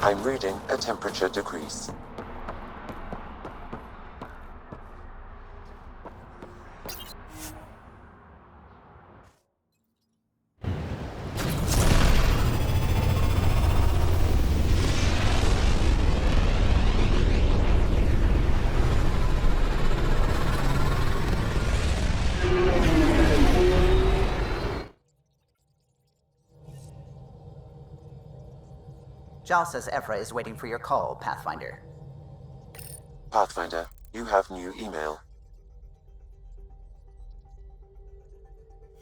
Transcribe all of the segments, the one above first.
I'm reading a temperature decrease. Jal says Ephra is waiting for your call, Pathfinder. Pathfinder, you have new email.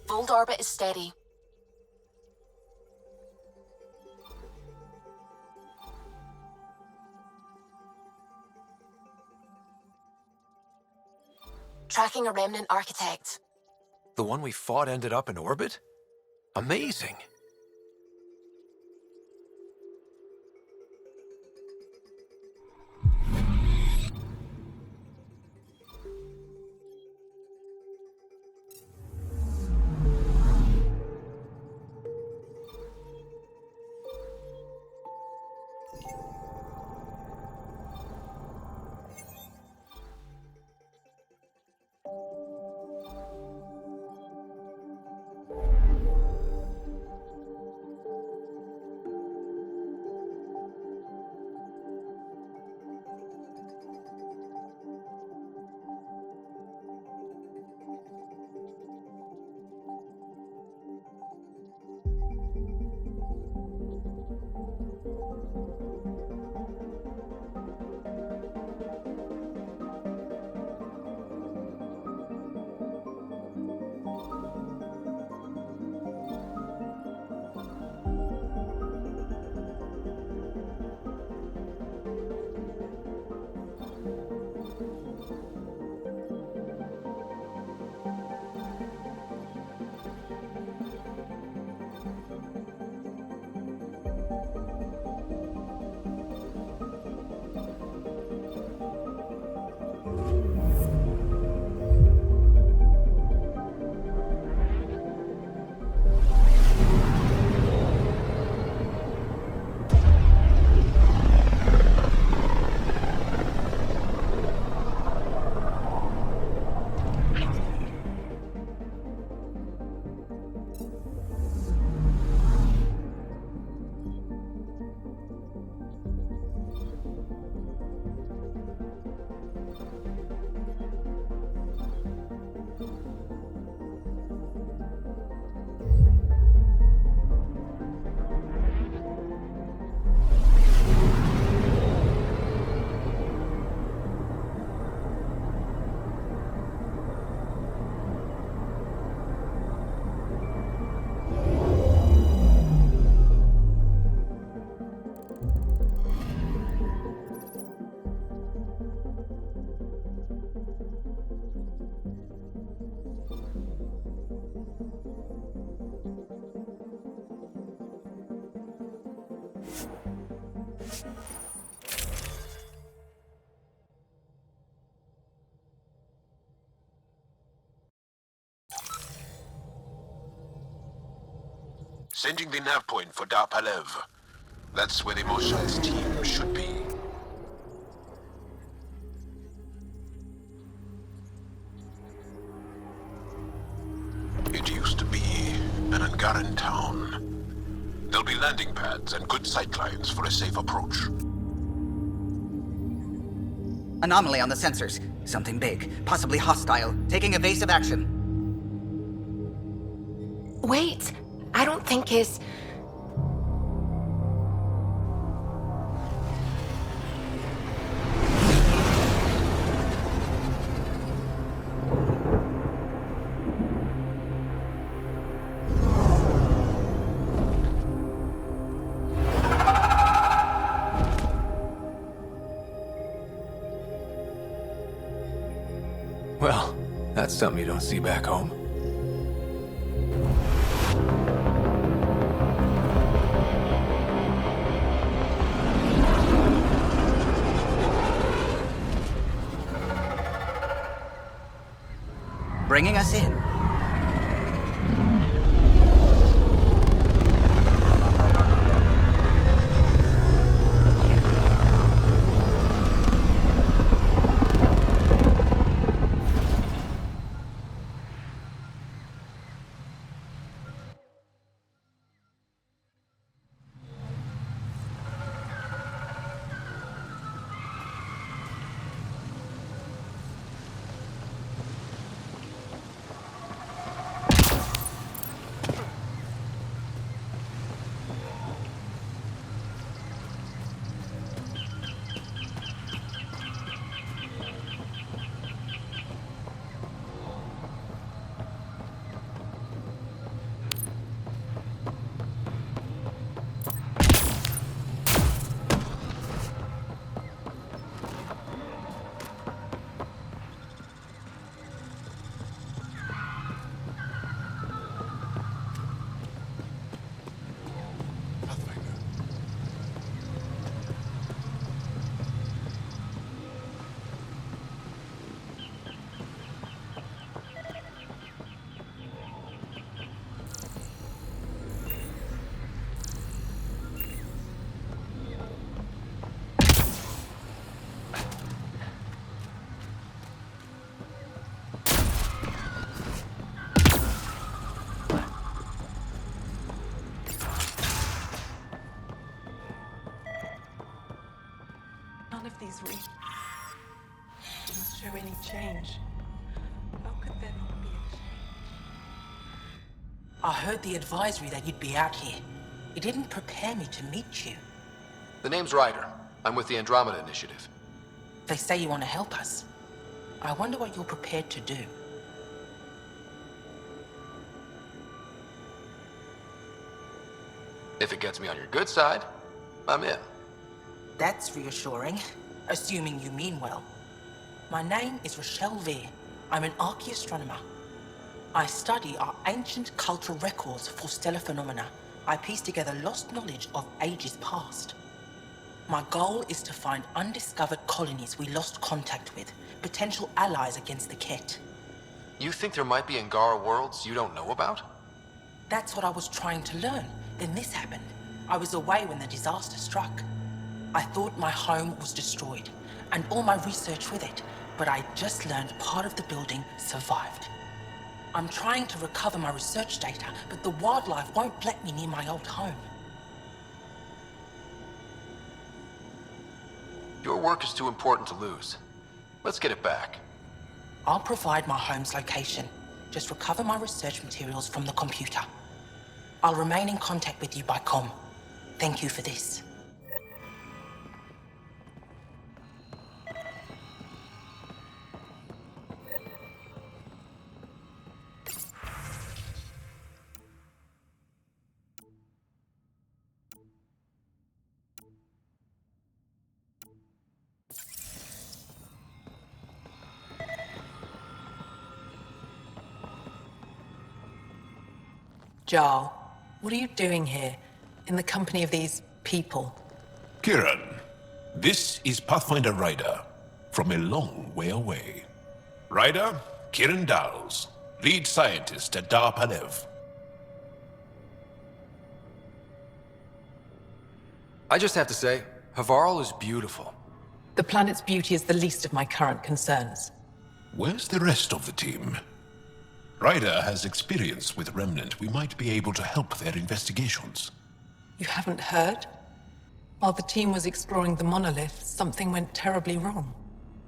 Fold orbit is steady. Tracking a remnant architect. The one we fought ended up in orbit? Amazing. Sending the nav point for Darpalev. That's where the Moshail's team should be. It used to be an Angaran town. There'll be landing pads and good sightlines for a safe approach. Anomaly on the sensors. Something big, possibly hostile, taking evasive action. Wait, I don't think his... Well, that's something you don't see back home. Bringing us in. None of these read didn't show any change. How could there not be a change? I heard the advisory that you'd be out here. It didn't prepare me to meet you. The name's Ryder. I'm with the Andromeda Initiative. They say you want to help us. I wonder what you're prepared to do. If it gets me on your good side, I'm in. That's reassuring, assuming you mean well. My name is Rochelle Veer. I'm an archaeoastronomer. I study our ancient cultural records for stellar phenomena. I piece together lost knowledge of ages past. My goal is to find undiscovered colonies we lost contact with, potential allies against the Ket. You think there might be Angara worlds you don't know about? That's what I was trying to learn. Then this happened. I was away when the disaster struck. I thought my home was destroyed, and all my research with it, but I just learned part of the building survived. I'm trying to recover my research data, but the wildlife won't let me near my old home. Your work is too important to lose. Let's get it back. I'll provide my home's location. Just recover my research materials from the computer. I'll remain in contact with you by comm. Thank you for this. Jarl, what are you doing here, in the company of these people? Kiran, this is Pathfinder Ryder, from a long way away. Ryder, Kiran Dowles, lead scientist at Darpalev. I just have to say, Havarl is beautiful. The planet's beauty is the least of my current concerns. Where's the rest of the team? Ryder has experience with Remnant. We might be able to help their investigations. You haven't heard? While the team was exploring the monolith, something went terribly wrong.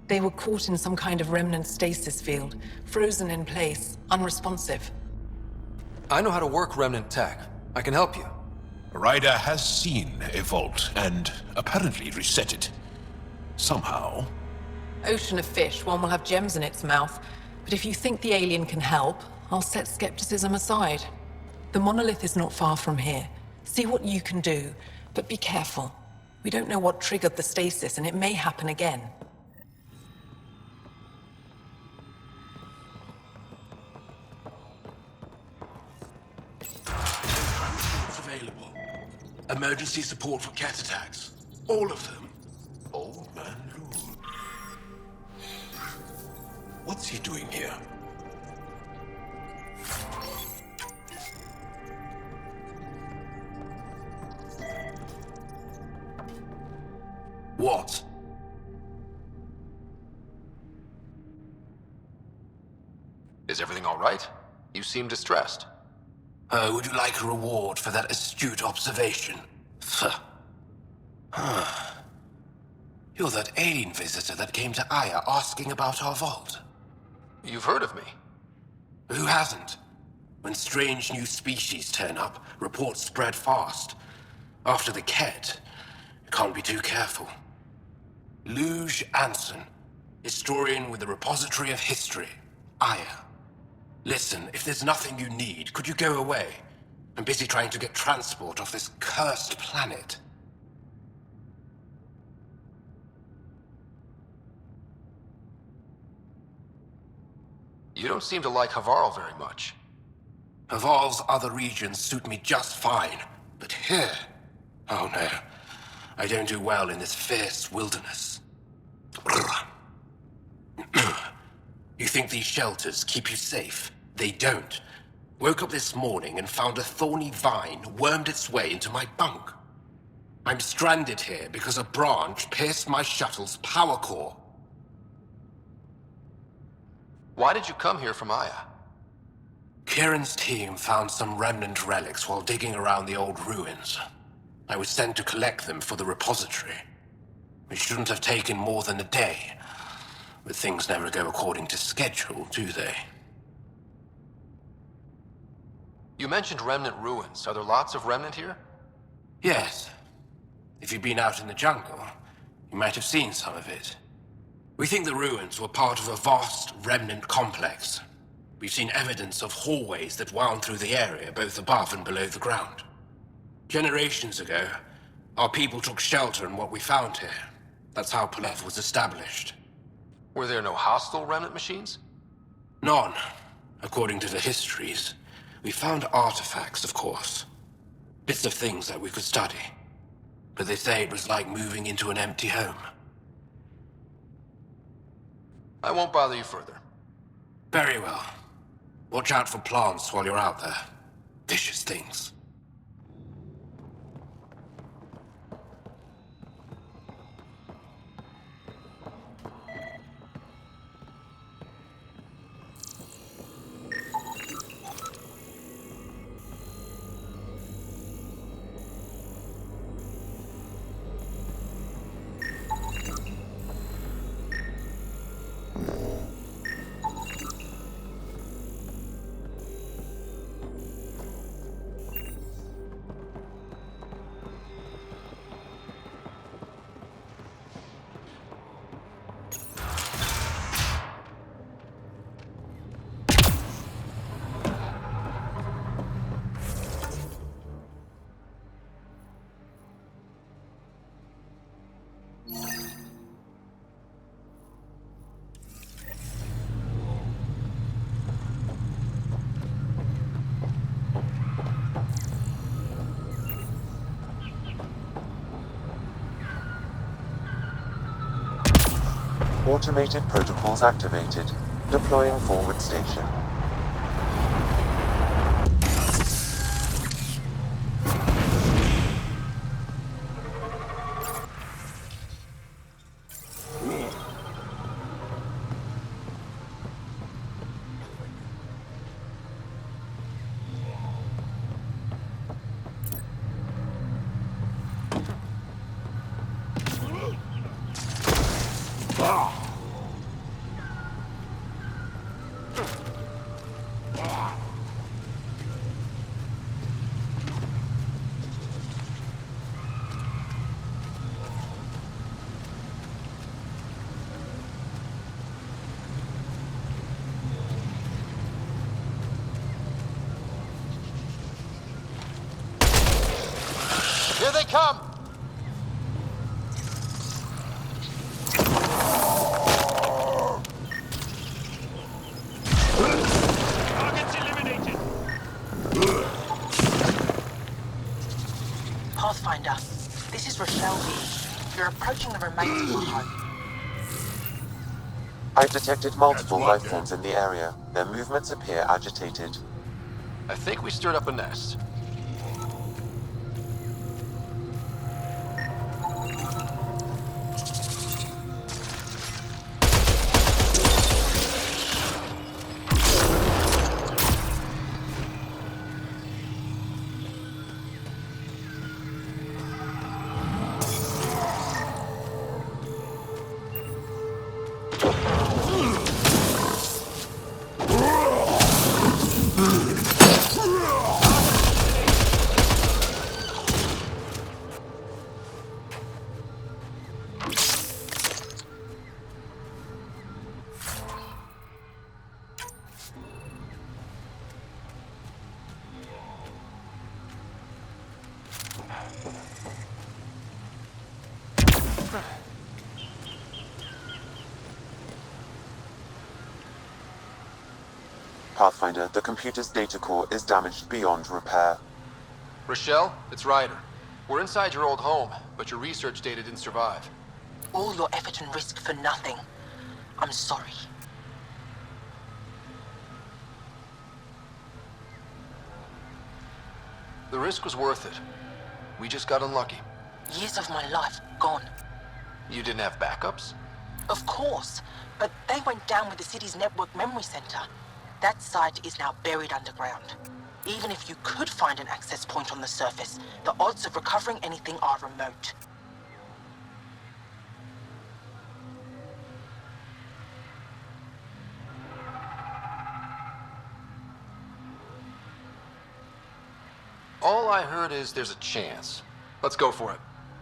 They were caught in some kind of remnant stasis field, frozen in place, unresponsive. I know how to work Remnant tech. I can help you. Ryder has seen a vault and apparently reset it. Somehow. Ocean of fish, one will have gems in its mouth. But if you think the alien can help, I'll set skepticism aside. The monolith is not far from here. See what you can do, but be careful. We don't know what triggered the stasis, and it may happen again. What's available? Emergency support for cat attacks. All of them. Old man Lou. What's he doing here? What? Is everything all right? You seem distressed. Would you like a reward for that astute observation? You're that alien visitor that came to Aya asking about our vault. You've heard of me. Who hasn't? When strange new species turn up, reports spread fast. After the Ket, you can't be too careful. Luge Anson, historian with the Repository of History, Aya. Listen, if there's nothing you need, could you go away? I'm busy trying to get transport off this cursed planet. You don't seem to like Havarl very much. Havarl's other regions suit me just fine, but here... Oh no, I don't do well in this fierce wilderness. You think these shelters keep you safe? They don't. Woke up this morning and found a thorny vine wormed its way into my bunk. I'm stranded here because a branch pierced my shuttle's power core. Why did you come here from Aya? Kieran's team found some remnant relics while digging around the old ruins. I was sent to collect them for the repository. It shouldn't have taken more than a day. But things never go according to schedule, do they? You mentioned remnant ruins. Are there lots of remnant here? Yes. If you've been out in the jungle, you might have seen some of it. We think the ruins were part of a vast remnant complex. We've seen evidence of hallways that wound through the area, both above and below the ground. Generations ago, our people took shelter in what we found here. That's how Planet was established. Were there no hostile remnant machines? None, according to the histories. We found artifacts, of course. Bits of things that we could study. But they say it was like moving into an empty home. I won't bother you further. Very well. Watch out for plants while you're out there. Vicious things. Automated protocols activated. Deploying forward station. Here they come! Targets eliminated. Pathfinder, this is Rochelle here. You're approaching the remains of your home. I've detected multiple That's what, life forms in the area. Their movements appear agitated. I think we stirred up a nest. Pathfinder, the computer's data core is damaged beyond repair. Rochelle, it's Ryder. We're inside your old home, but your research data didn't survive. All your effort and risk for nothing. I'm sorry. The risk was worth it. We just got unlucky. Years of my life gone. You didn't have backups? Of course, but they went down with the city's network memory center. That site is now buried underground. Even if you could find an access point on the surface, the odds of recovering anything are remote. All I heard is there's a chance. Let's go for it.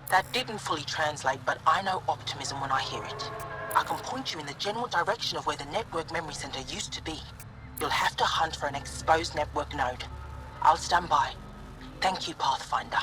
That didn't fully translate, but I know optimism when I hear it. I can point you in the general direction of where the network memory center used to be. You'll have to hunt for an exposed network node. I'll stand by. Thank you, Pathfinder.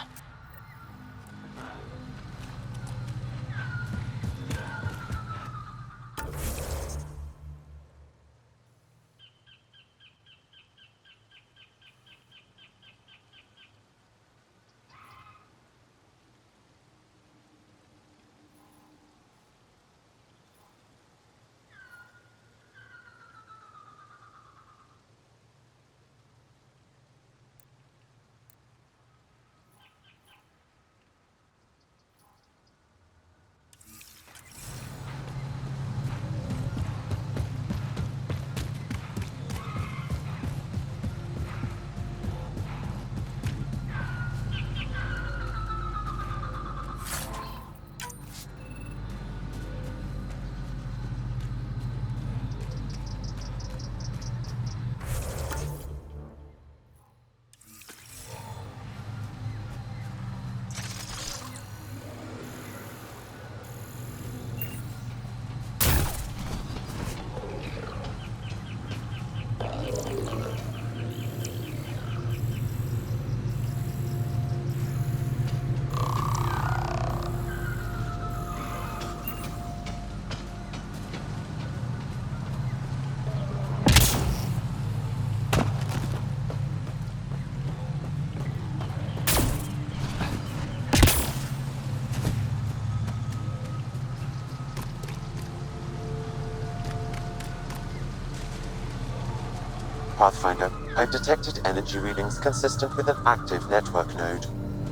Pathfinder, I've detected energy readings consistent with an active network node.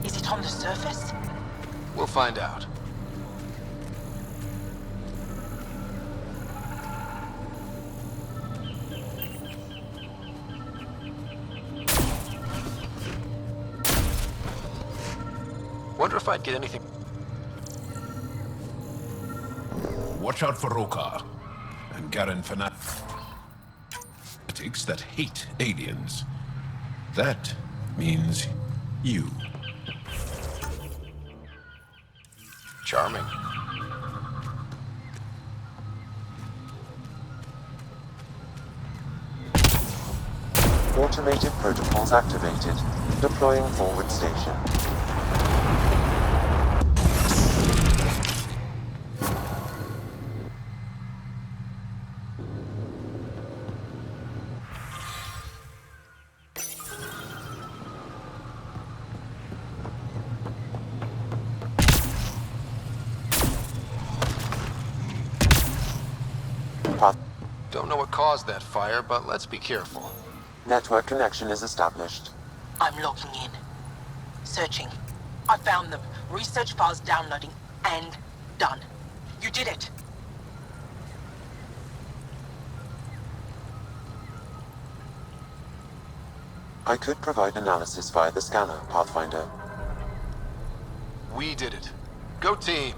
Is it on the surface? We'll find out. Wonder if I'd get anything. Watch out for Roka and Garen Fanat. fanatics that hate aliens. That means you. Charming. Automated protocols activated. Deploying forward station. Don't know what caused that fire, but let's be careful. Network connection is established. I'm logging in. Searching. I found them. Research files downloading and done. You did it. I could provide analysis via the scanner, Pathfinder. We did it. Go team!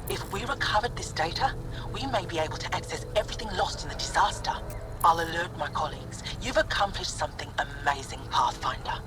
If we recovered this data, we may be able to access everything lost in the disaster. I'll alert my colleagues. You've accomplished something amazing, Pathfinder.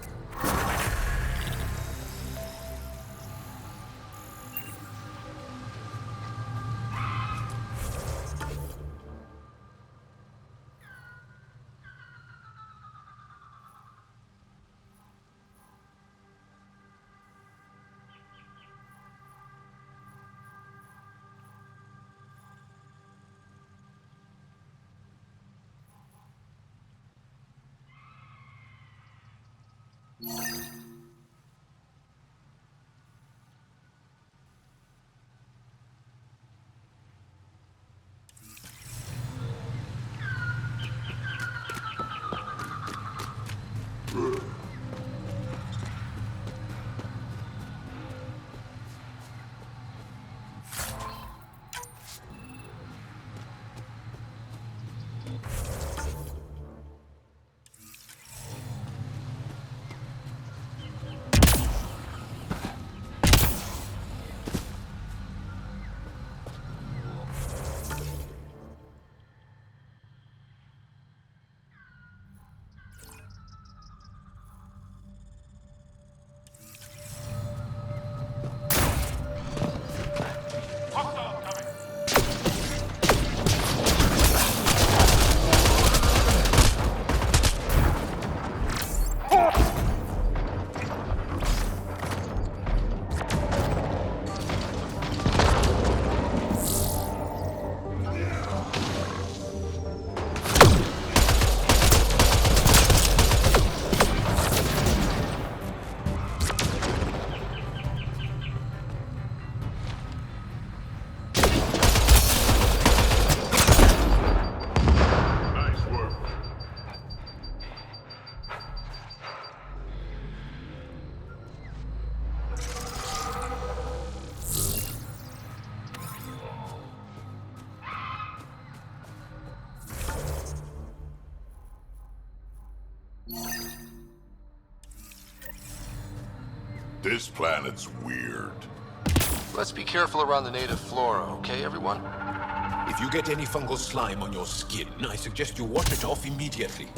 This planet's weird. Let's be careful around the native flora, okay, everyone? If you get any fungal slime on your skin, I suggest you wash it off immediately.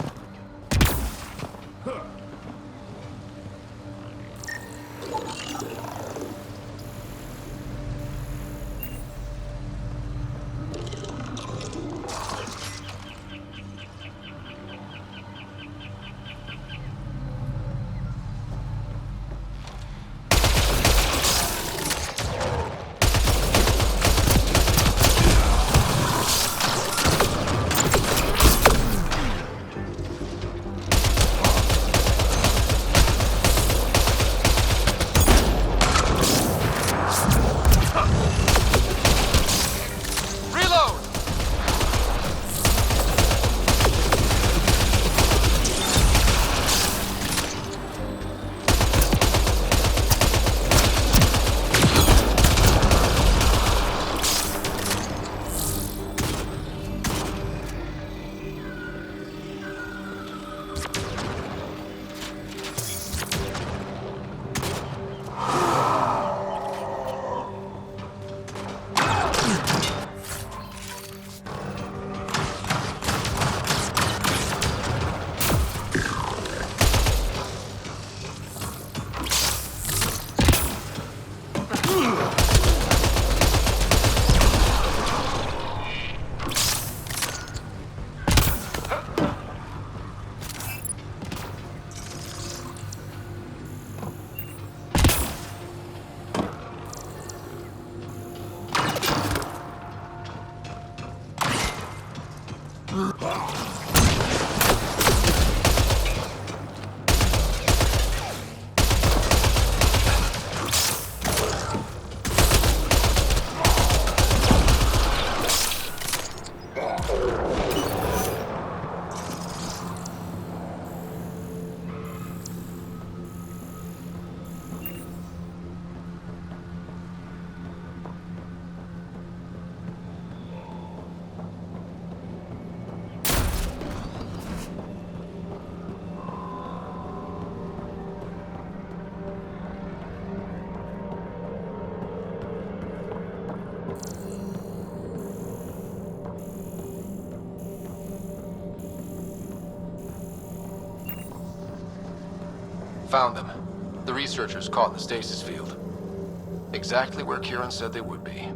Found them. The researchers caught in the stasis field. Exactly where Kieran said they would be.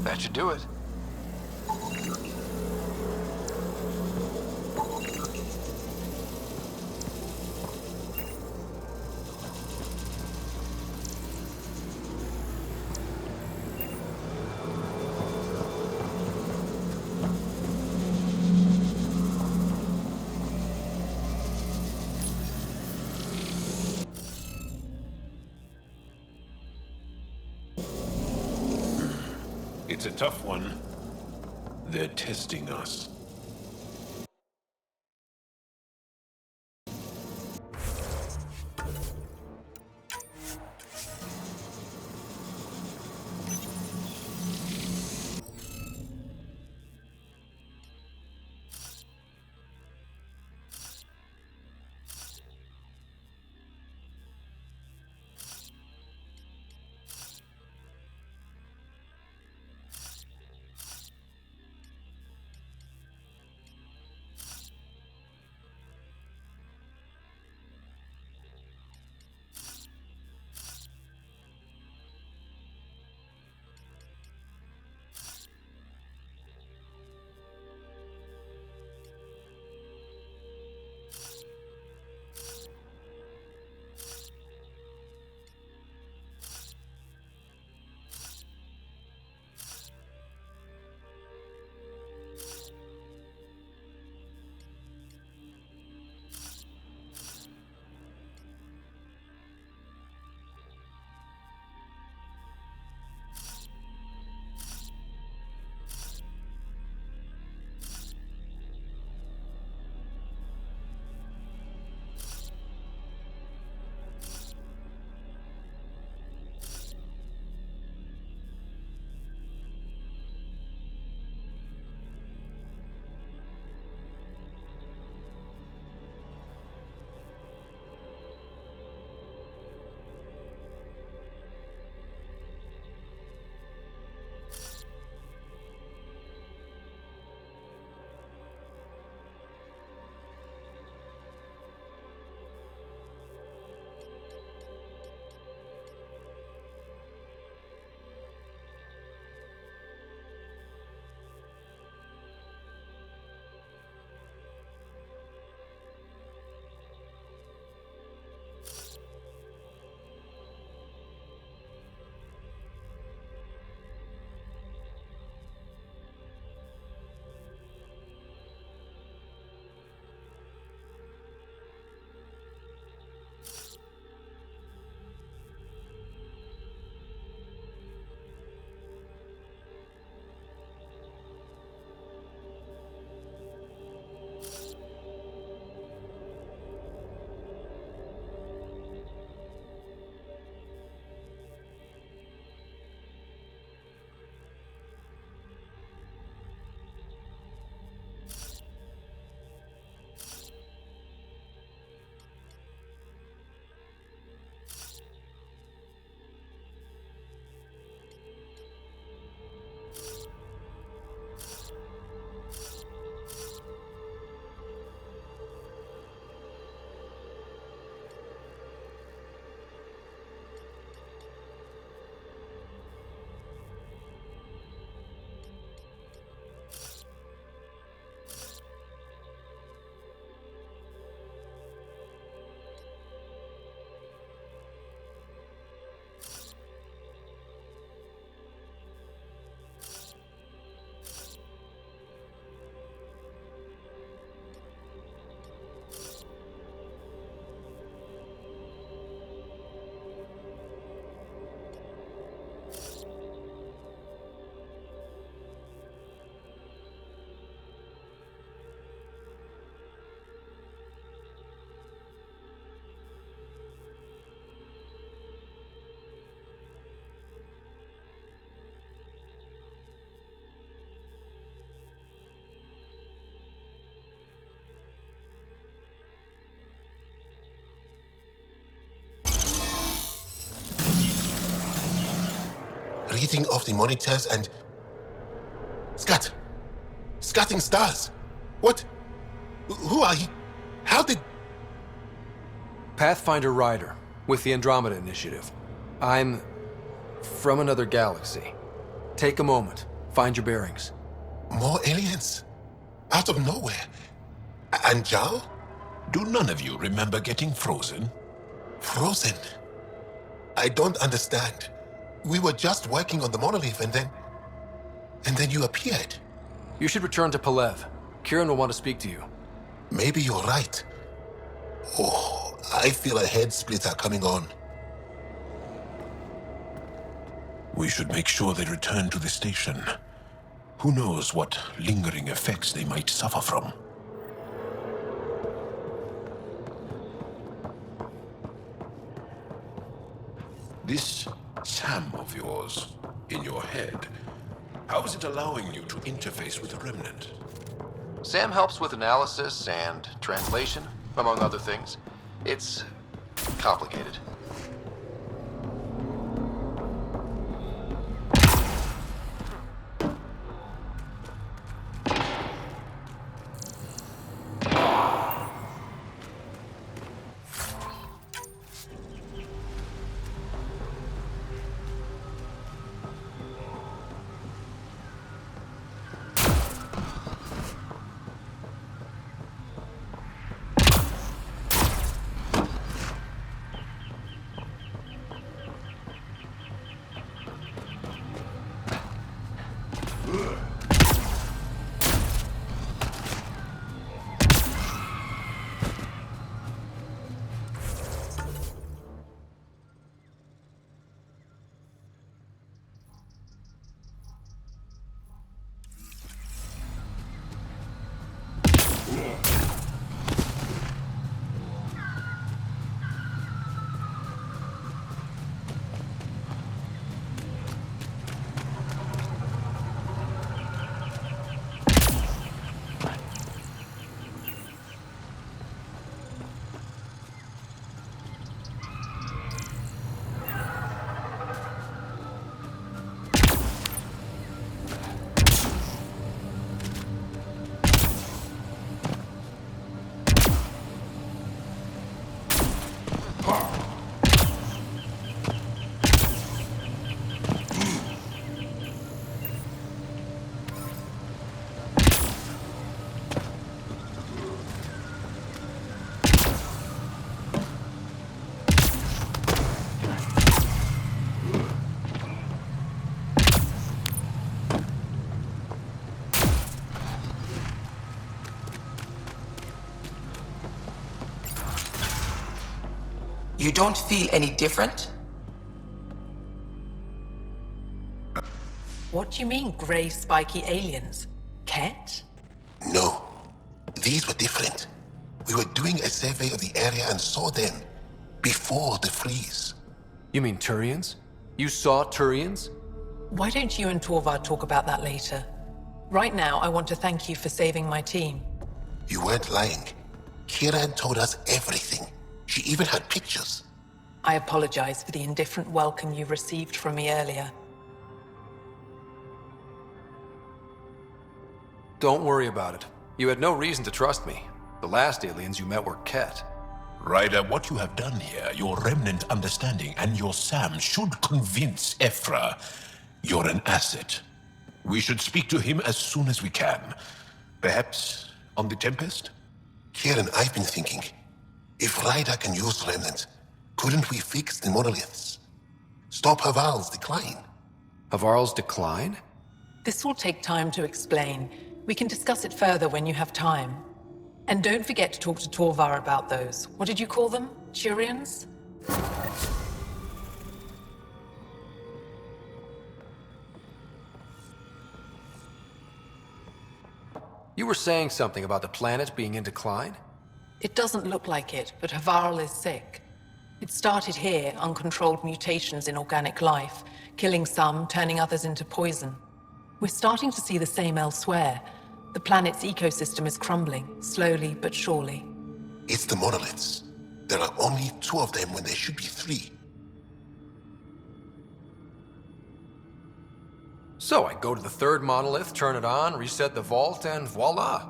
That should do it. It's a tough one. They're testing us. hitting off the monitors and... Scatting stars! What? Who are you? How did... Pathfinder Ryder, with the Andromeda Initiative. I'm from another galaxy. Take a moment. Find your bearings. More aliens? Out of nowhere? And Zhao? Do none of you remember getting frozen? Frozen? I don't understand. We were just working on the monolith and then you appeared. You should return to Palev. Kieran will want to speak to you. Maybe you're right. Oh, I feel a head splitter coming on. We should make sure they return to the station. Who knows what lingering effects they might suffer from. This SAM of yours, in your head, how is it allowing you to interface with the Remnant? Sam helps with analysis and translation, among other things. It's complicated. You don't feel any different? What do you mean, grey, spiky aliens? Ket? No, these were different. We were doing a survey of the area and saw them before the freeze. You mean Turians? You saw Turians? Why don't you and Torvar talk about that later? Right now, I want to thank you for saving my team. You weren't lying. Kira told us everything. She even had pictures. I apologize for the indifferent welcome you received from me earlier. Don't worry about it. You had no reason to trust me. The last aliens you met were Ket. Ryder, what you have done here, your remnant understanding and your SAM should convince Ephra you're an asset. We should speak to him as soon as we can. Perhaps on the Tempest? Kieran, I've been thinking. If Ryder can use remnant, couldn't we fix the monoliths? Stop Havarl's decline? Havarl's decline? This will take time to explain. We can discuss it further when you have time. And don't forget to talk to Torvar about those. What did you call them? Turians? You were saying something about the planet being in decline? It doesn't look like it, but Havarl is sick. It started here, uncontrolled mutations in organic life, killing some, turning others into poison. We're starting to see the same elsewhere. The planet's ecosystem is crumbling, slowly but surely. It's the monoliths. There are only 2 of them when there should be 3. So I go to the third monolith, turn it on, reset the vault, and voila.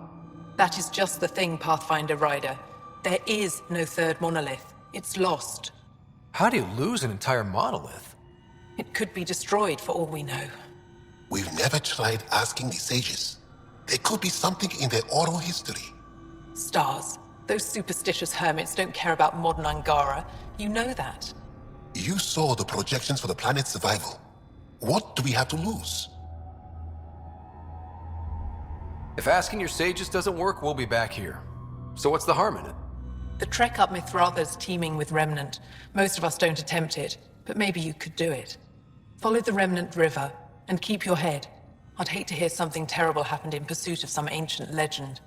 That is just the thing, Pathfinder Rider. There is no third monolith. It's lost. How do you lose an entire monolith? It could be destroyed for all we know. We've never tried asking the sages. There could be something in their oral history. Stars. Those superstitious hermits don't care about modern Angara. You know that. You saw the projections for the planet's survival. What do we have to lose? If asking your sages doesn't work, we'll be back here. So what's the harm in it? The trek up Mithratha's teeming with Remnant. Most of us don't attempt it, but maybe you could do it. Follow the Remnant River, and keep your head. I'd hate to hear something terrible happened in pursuit of some ancient legend.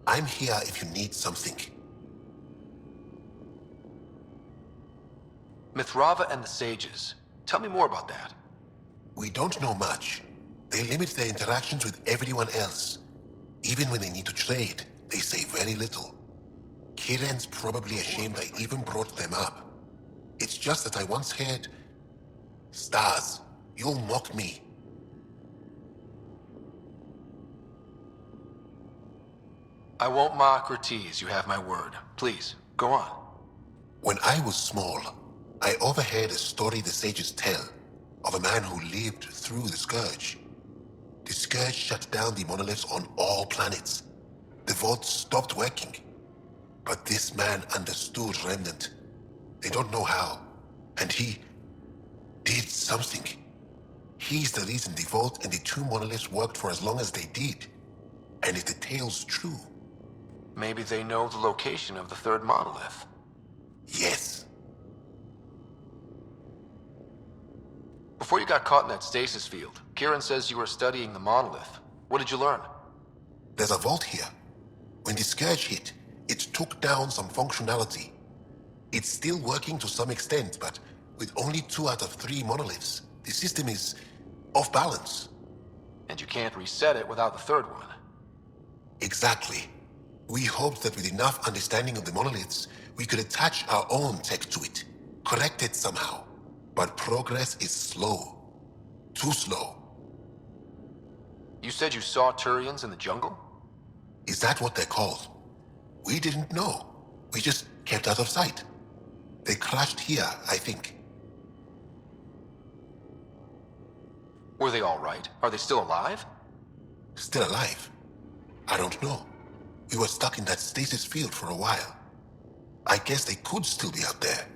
I'm here if you need something. Mithratha and the sages. Tell me more about that. We don't know much. They limit their interactions with everyone else. Even when they need to trade, they say very little. Kiran's probably ashamed I even brought them up. It's just that I once heard... Stars, you'll mock me. I won't mock or tease, you have my word. Please, go on. When I was small, I overheard a story the sages tell of a man who lived through the Scourge. The Scourge shut down the monoliths on all planets. The vaults stopped working. But this man understood Remnant. They don't know how. And he did something. He's the reason the vault and the two monoliths worked for as long as they did. And if the tale's true... Maybe they know the location of the third monolith. Yes. Before you got caught in that stasis field, Kiran says you were studying the monolith. What did you learn? There's a vault here. When the Scourge hit, it took down some functionality. It's still working to some extent, but with only 2 out of 3 monoliths, the system is off balance. And you can't reset it without the third one. Exactly. We hoped that with enough understanding of the monoliths, we could attach our own tech to it, correct it somehow. But progress is slow. Too slow. You said you saw Turians in the jungle? Is that what they're called? We didn't know. We just kept out of sight. They crashed here, I think. Were they all right? Are they still alive? Still alive? I don't know. We were stuck in that stasis field for a while. I guess they could still be out there.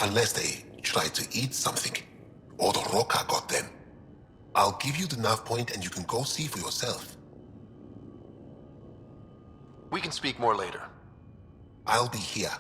Unless they tried to eat something. Or the Roca got them. I'll give you the nav point and you can go see for yourself. We can speak more later. I'll be here.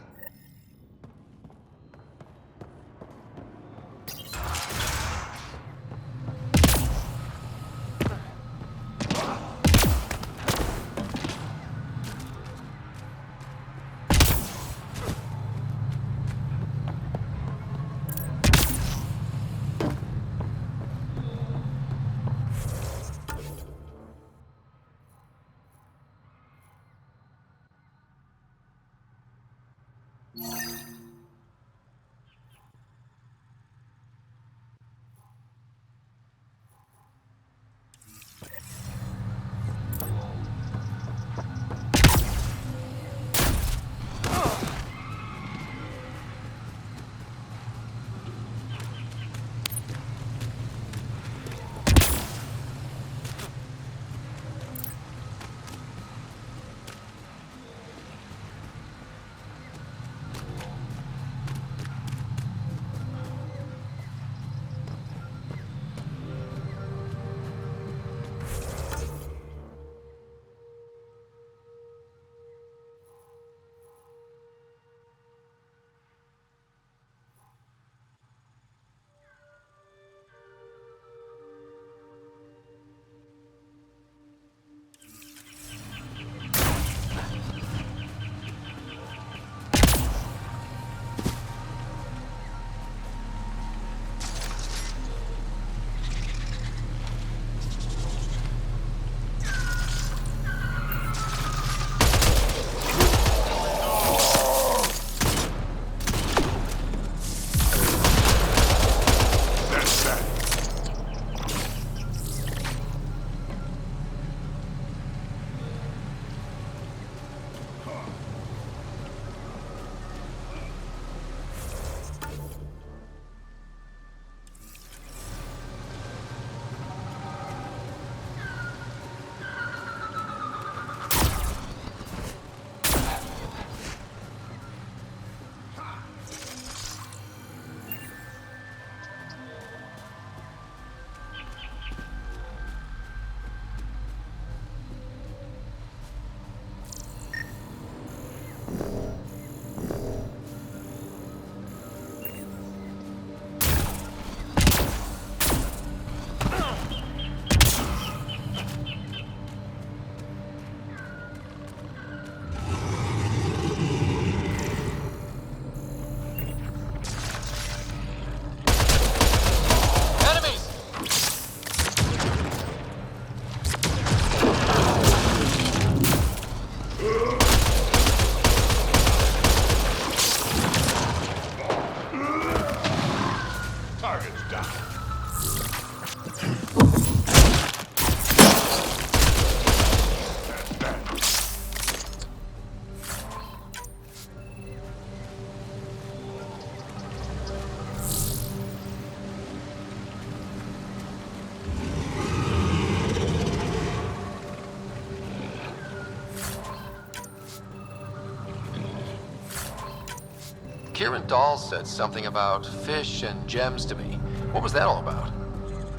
Kieran Dahl said something about fish and gems to me. What was that all about?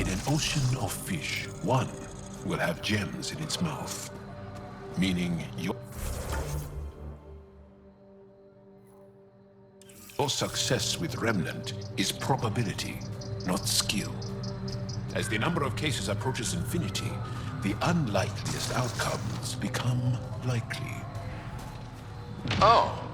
In an ocean of fish, one will have gems in its mouth. Meaning your success with Remnant is probability, not skill. As the number of cases approaches infinity, the unlikeliest outcomes become likely. Oh.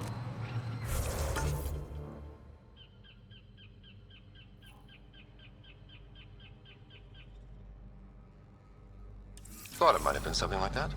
Thought it might have been something like that.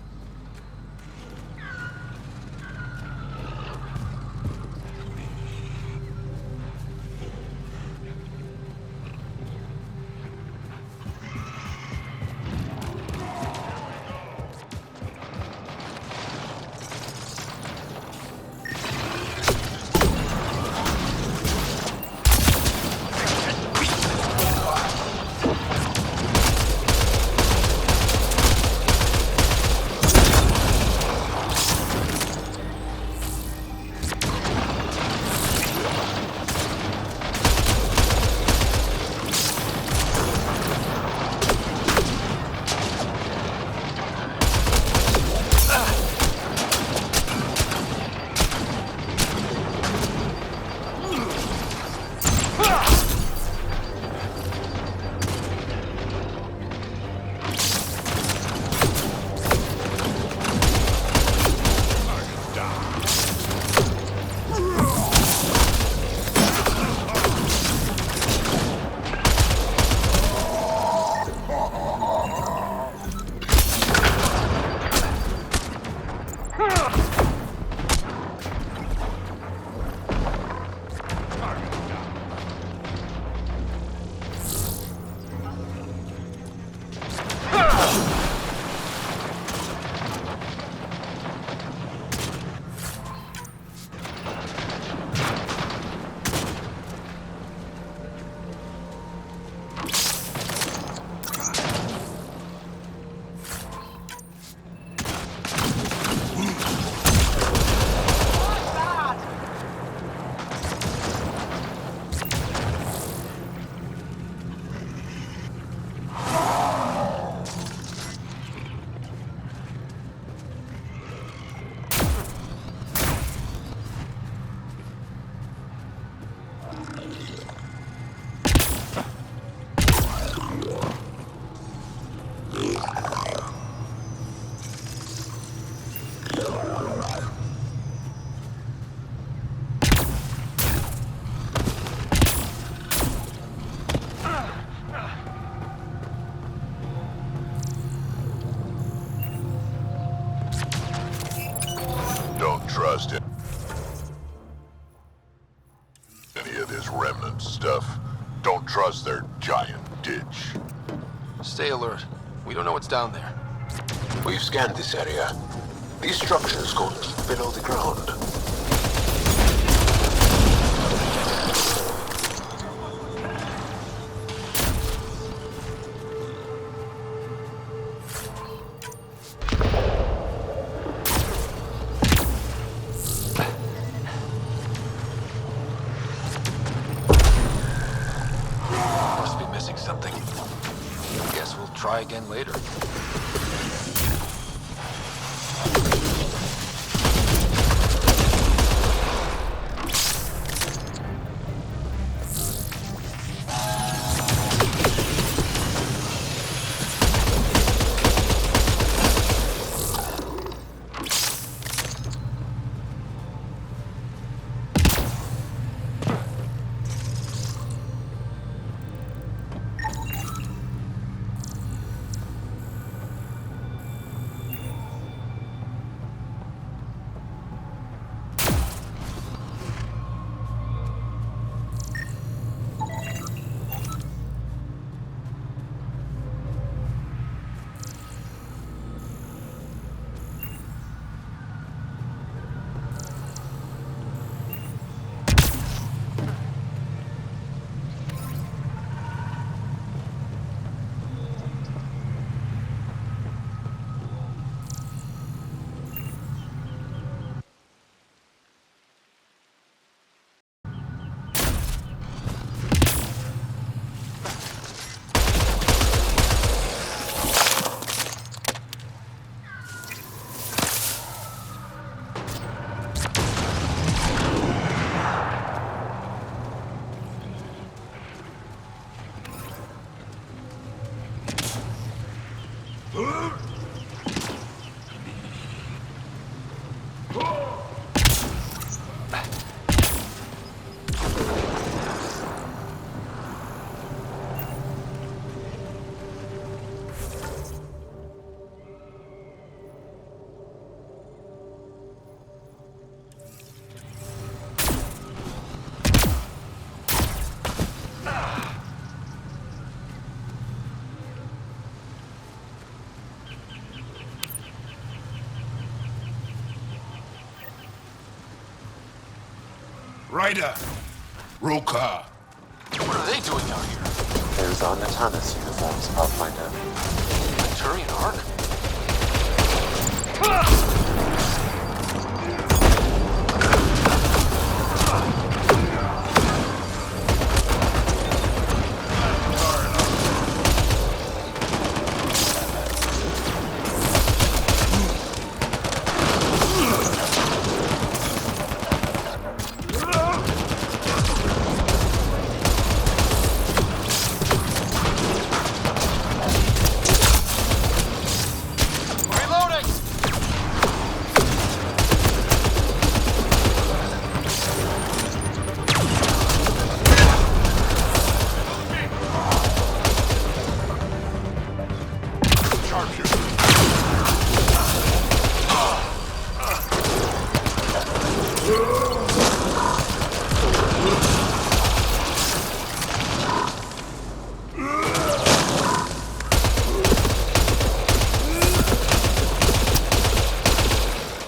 Trust any of this Remnant stuff. Don't trust their giant ditch. Stay alert. We don't know what's down there. We've scanned this area. These structures go deep below the ground. Try again later. Ryder! Roka! What are they doing out here? Those are Natanus uniforms, Pathfinder. Turian Ark?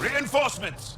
Reinforcements!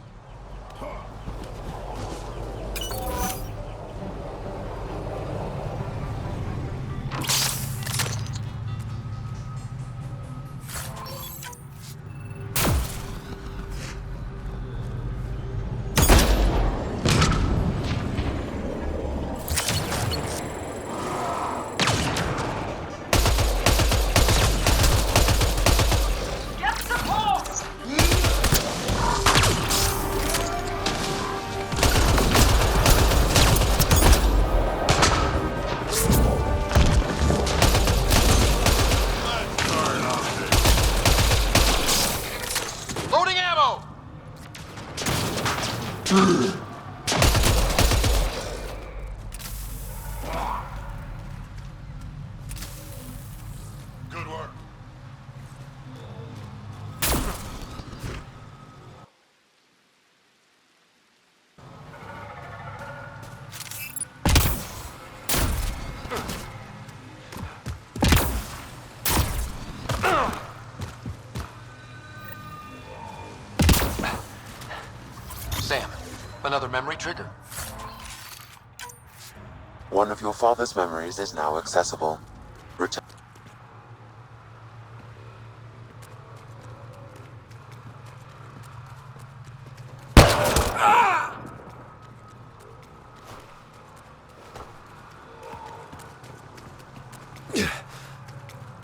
Loading ammo! Good work. Sam, another memory trigger? One of your father's memories is now accessible. Return.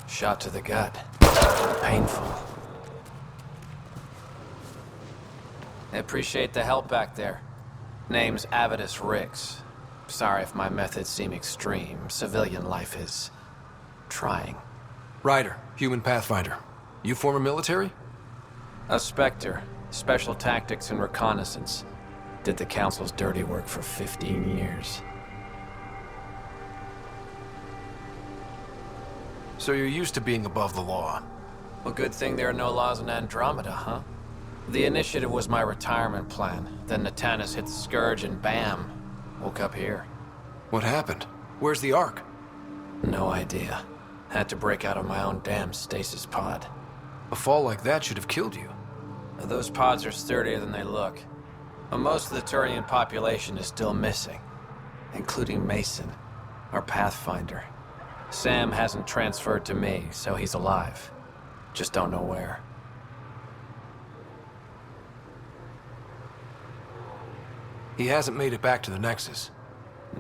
Shot to the gut. Painful. I appreciate the help back there. Name's Avidus Rix. Sorry if my methods seem extreme. Civilian life is trying. Ryder, human Pathfinder. You former military? A Spectre. Special tactics and reconnaissance. Did the Council's dirty work for 15 years. So you're used to being above the law. Well, good thing there are no laws in Andromeda, huh? The initiative was my retirement plan. Then Natanus hit the Scourge and bam! Woke up here. What happened? Where's the Ark? No idea. Had to break out of my own damn stasis pod. A fall like that should have killed you. Those pods are sturdier than they look. But most of the Turian population is still missing. Including Mason, our Pathfinder. Sam hasn't transferred to me, so he's alive. Just don't know where. He hasn't made it back to the Nexus.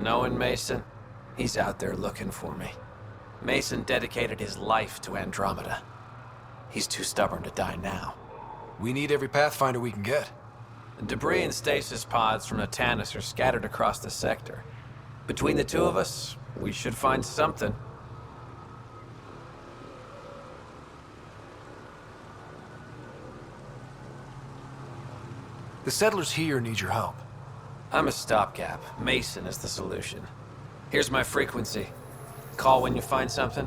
Knowing Mason, he's out there looking for me. Mason dedicated his life to Andromeda. He's too stubborn to die now. We need every Pathfinder we can get. Debris and stasis pods from Natanus are scattered across the sector. Between the two of us, we should find something. The settlers here need your help. I'm a stopgap. Mason is the solution. Here's my frequency. Call when you find something.